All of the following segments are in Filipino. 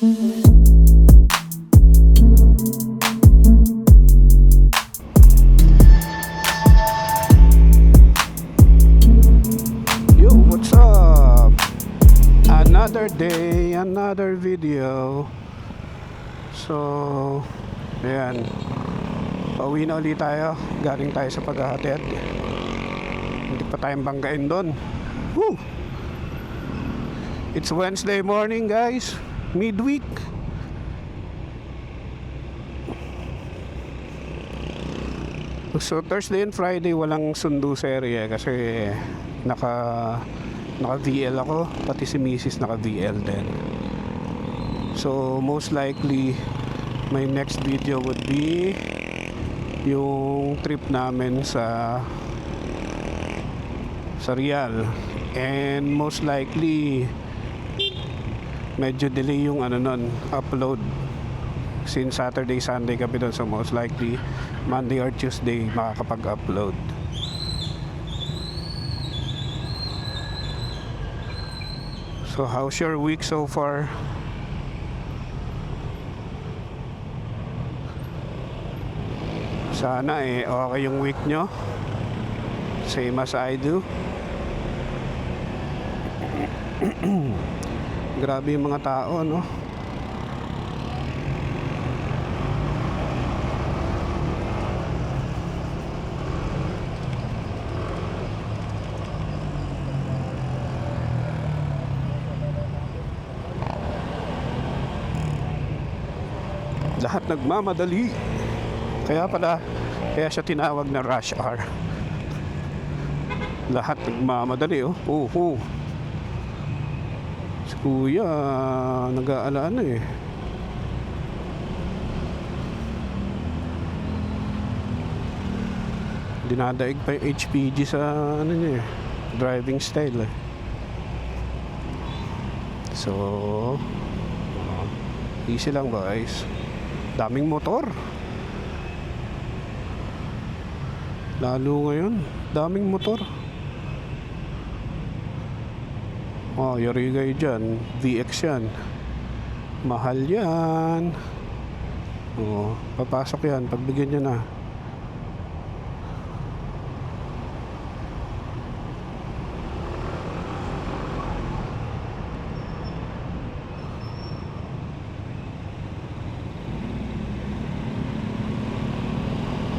Yo, what's up? Another day, another video. So, ayan. Pauwi na ulit tayo. Galing tayo sa paghahatid. Hindi pa tayong banggain doon. Woo! It's Wednesday morning, guys. Midweek. So Thursday and Friday walang sundo serye kasi naka VL ako, pati si Mrs. naka VL din. So most likely my next video would be yung trip namin sa Real, and most likely medyo delay yung upload since Saturday, Sunday kami doon, so most likely Monday or Tuesday makakapag-upload. So how's your week so far? Sana okay yung week nyo, same as I do. Grabe yung mga tao, no? Lahat nagmamadali. Kaya siya tinawag na rush hour. Lahat nagmamadali, oh. Si Kuya nag-aalala dinadaig pa yung HPG sa driving style So easy lang, guys. Daming motor, lalo ngayon, daming motor. Yari kayo dyan, VX yan, mahal yan. Papasok yan, pagbigyan nyo na.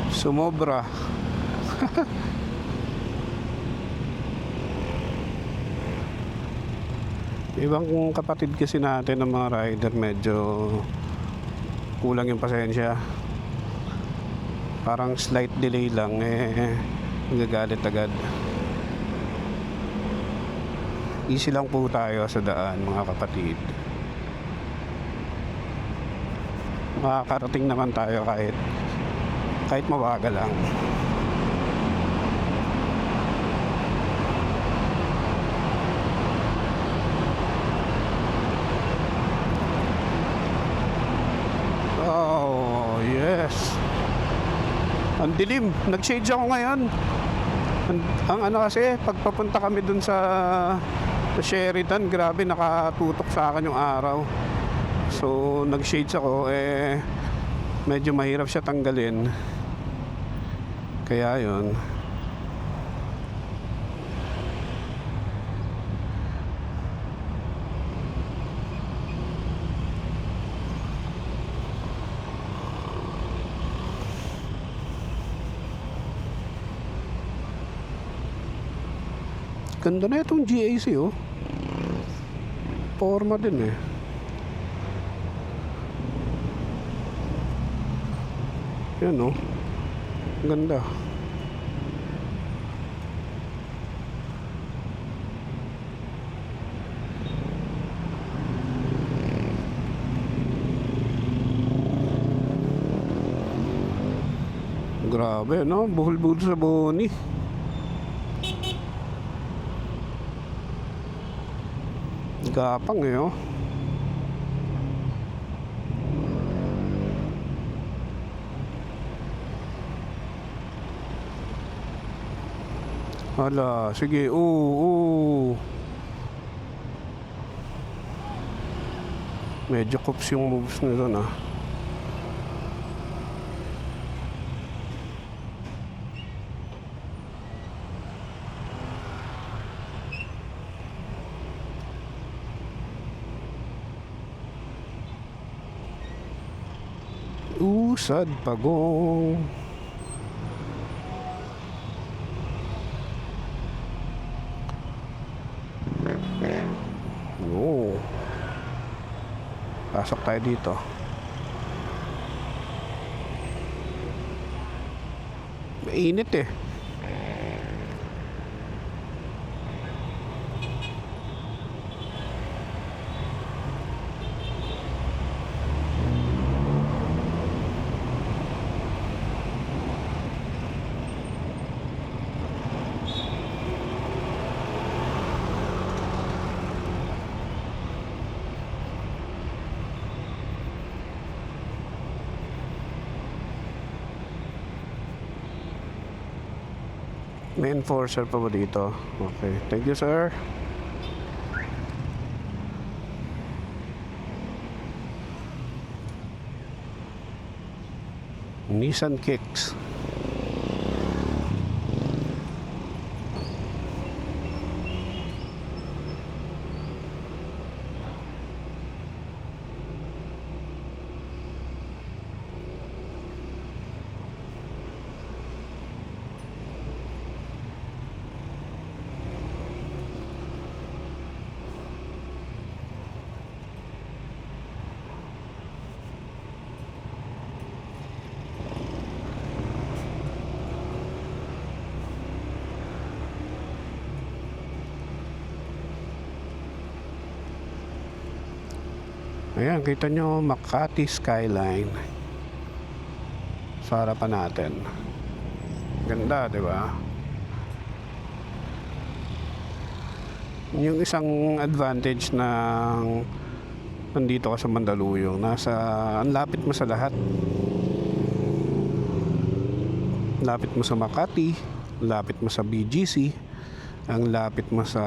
Sumobra. Ibang kung kapatid kasi natin ng mga rider, medyo kulang yung pasensya. Parang slight delay lang nagagalit agad. Easy lang po tayo sa daan, mga kapatid. Makakarating naman tayo kahit mabagal lang. Oh, yes. Ang dilim. Nag-shades ako ngayon. Ang kasi, pagpapunta kami dun sa Sheraton, grabe, nakatutok sa akin yung araw. So, nag-shades ako, medyo mahirap siya tanggalin. Kaya yun. Ganda na itong GAC, forma din yan, ganda. Grabe, buhol-buhol sa boni. Gapang Hala, sige, Medyo coops yung moves nito na. Usad pagong. Oh. Pasok tayo dito. Mainit eh. May enforcer pa ba dito? Okay. Thank you, sir. Nissan Kicks. Ayan, kita nyo Makati Skyline sa harapan natin. Ganda, di ba? Yung isang advantage ng nandito ka sa Mandaluyong, ang lapit mo sa lahat. Lapit mo sa Makati, lapit mo sa BGC, ang lapit mo sa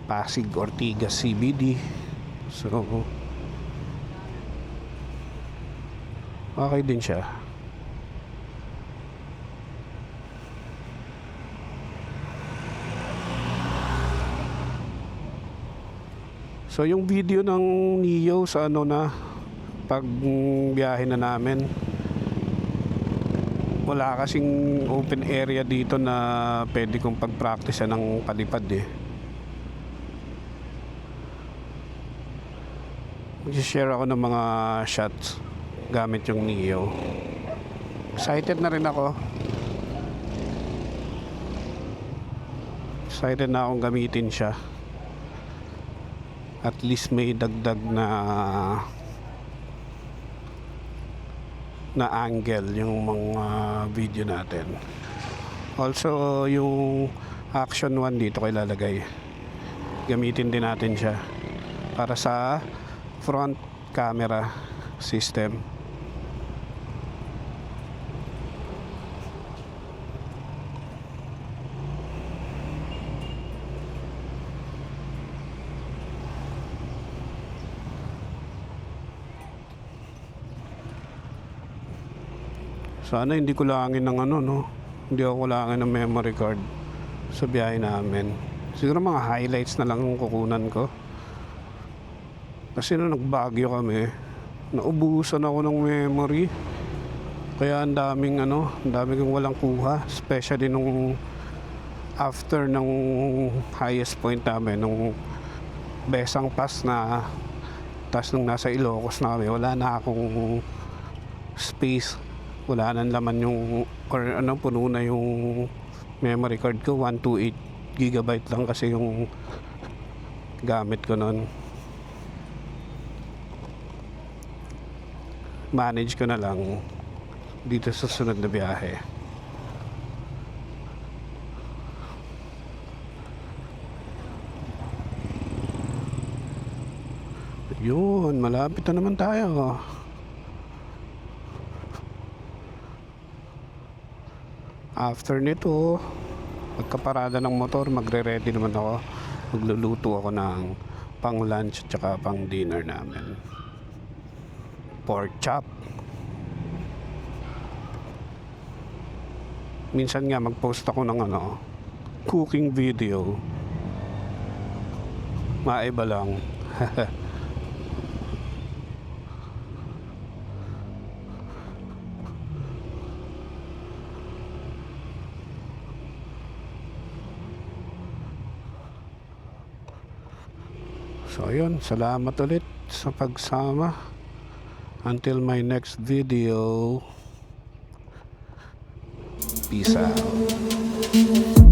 Pasig, Ortigas, CBD. So, okay din siya. So, yung video ng Neo sa pag biyahe na namin, wala kasing open area dito na pwede kong pag-practice ng palipad eh. Mag-share ako ng mga shots gamit yung Neo. Excited na rin ako. Excited na akong gamitin siya. At least may dagdag na angle yung mga video natin. Also yung Action 1 dito ko ilalagay. Gamitin din natin siya para sa front camera system. Sana hindi kulangin ng hindi ako kulangin ng memory card sa biyahe namin. Siguro mga highlights na lang ang kukunan ko. Kasi nung nagbagyo kami, naubusan ako ng memory. Kaya ang daming kong walang kuha. Especially nung after ng highest point namin, nung Besang Pass na, tas nung nasa Ilocos na kami, wala na akong space. Wala nang laman puno na yung memory card ko. 128 gigabyte lang kasi yung gamit ko nun. Manage ko na lang dito sa sunod na biyahe. Yun, malapit na naman tayo. After nito, pagkaparada ng motor, magre-ready naman ako. Magluluto ako ng pang lunch tsaka pang dinner namin. Pork chop. Minsan nga mag-post ako ng cooking video. Maiba lang. So ayun, salamat ulit sa pagsama. Until my next video. Peace out.